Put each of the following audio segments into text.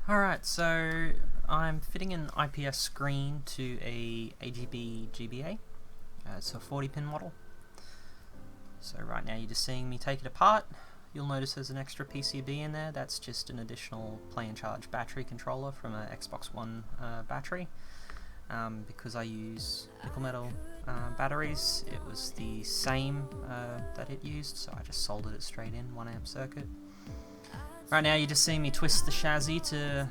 Alright, so I'm fitting an IPS screen to a AGB GBA. It's a 40-pin model. So right now you're just seeing me take it apart. You'll notice there's an extra PCB in there. That's just an additional play and charge battery controller from an Xbox One battery. Because I use nickel metal batteries, it was the same that it used, so I just soldered it straight in, 1 amp circuit. Right now you're just seeing me twist the chassis to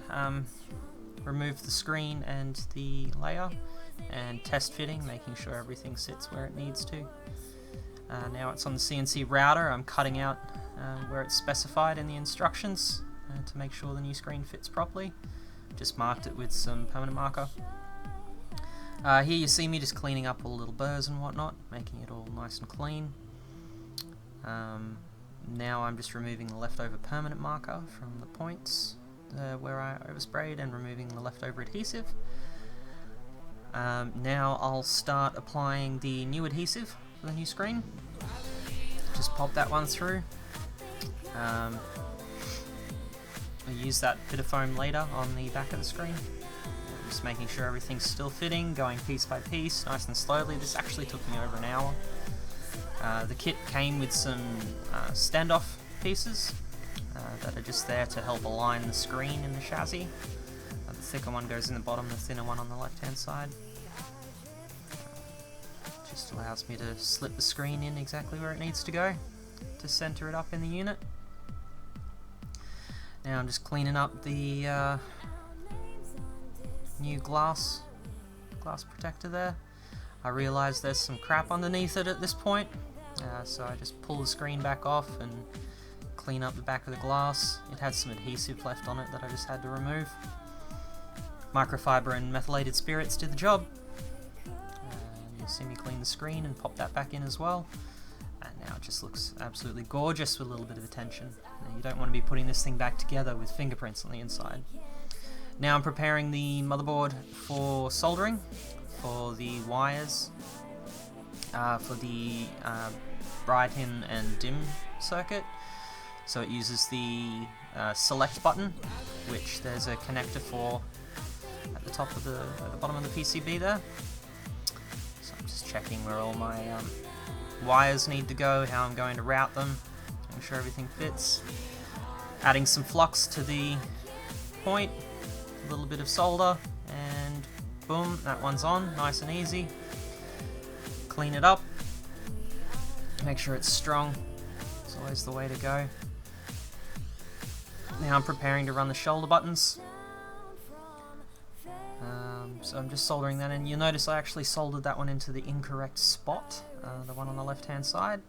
remove the screen and the layer, and test fitting, making sure everything sits where it needs to. Now it's on the CNC router. I'm cutting out where it's specified in the instructions to make sure the new screen fits properly. Just marked it with some permanent marker. Here you see me just cleaning up all the little burrs and whatnot, making it all nice and clean. Now I'm just removing the leftover permanent marker from the points where I oversprayed and removing the leftover adhesive. Now I'll start applying the new adhesive for the new screen. Just pop that one through. I'll use that bit of foam later on the back of the screen. Just making sure everything's still fitting, going piece by piece, nice and slowly. This actually took me over an hour. The kit came with some standoff pieces that are just there to help align the screen in the chassis. The thicker one goes in the bottom, the thinner one on the left hand side. Just allows me to slip the screen in exactly where it needs to go to center it up in the unit. Now I'm just cleaning up the new glass protector there. I realised there's some crap underneath it at this point, so I just pull the screen back off and clean up the back of the glass. It had some adhesive left on it that I just had to remove. Microfiber and methylated spirits did the job. You'll see me clean the screen and pop that back in as well. And now it just looks absolutely gorgeous with a little bit of attention. Now, you don't want to be putting this thing back together with fingerprints on the inside. Now I'm preparing the motherboard for soldering for the wires for the bright in and dim circuit. So it uses the select button, which there's a connector for at the top of at the bottom of the PCB there. So I'm just checking where all my wires need to go, how I'm going to route them, making sure everything fits. Adding some flux to the point, a little bit of solder, and boom, that one's on, nice and easy. Clean it up, make sure it's strong, it's always the way to go. Now I'm preparing to run the shoulder buttons. So I'm just soldering that in. You'll notice I actually soldered that one into the incorrect spot, the one on the left hand side.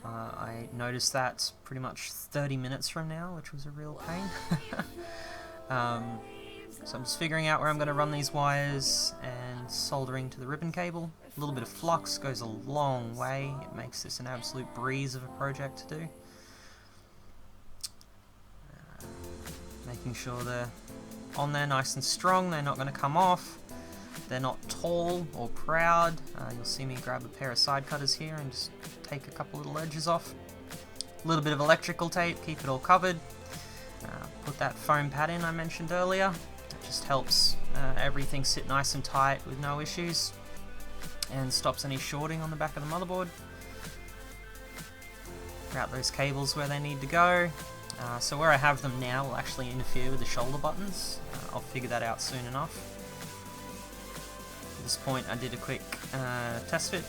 I noticed that pretty much 30 minutes from now, which was a real pain. So I'm just figuring out where I'm going to run these wires and soldering to the ribbon cable. A little bit of flux goes a long way. It makes this an absolute breeze of a project to do. Making sure they're on there nice and strong, they're not going to come off. They're not tall or proud. You'll see me grab a pair of side cutters here and just take a couple little edges off. A little bit of electrical tape, keep it all covered. Put that foam pad in I mentioned earlier. It just helps everything sit nice and tight with no issues and stops any shorting on the back of the motherboard. Route those cables where they need to go. So where I have them now will actually interfere with the shoulder buttons. I'll figure that out soon enough. At this point I did a quick test fit.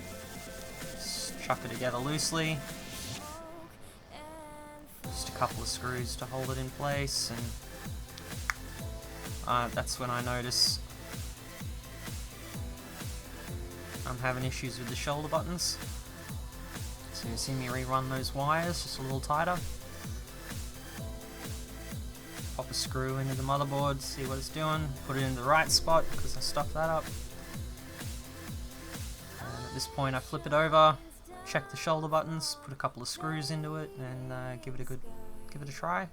Just chuck it together loosely. Just a couple of screws to hold it in place, and that's when I notice I'm having issues with the shoulder buttons. So you see me rerun those wires just a little tighter. Pop a screw into the motherboard, see what it's doing, put it in the right spot because I stuffed that up. And at this point I flip it over, check the shoulder buttons, put a couple of screws into it, and give it a try.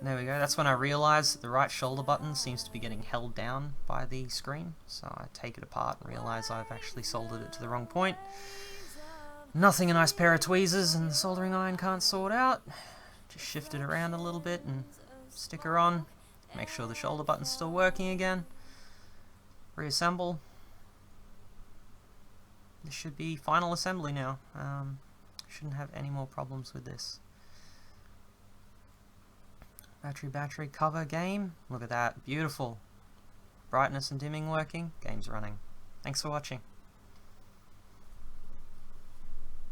There we go. That's when I realised that the right shoulder button seems to be getting held down by the screen. So I take it apart and realise I've actually soldered it to the wrong point. Nothing a nice pair of tweezers and the soldering iron can't sort out. Just shift it around a little bit and sticker on, make sure the shoulder button's still working again, reassemble. This should be final assembly now. Shouldn't have any more problems with this. Battery cover game. Look at that, beautiful. Brightness and dimming working, game's running. Thanks for watching.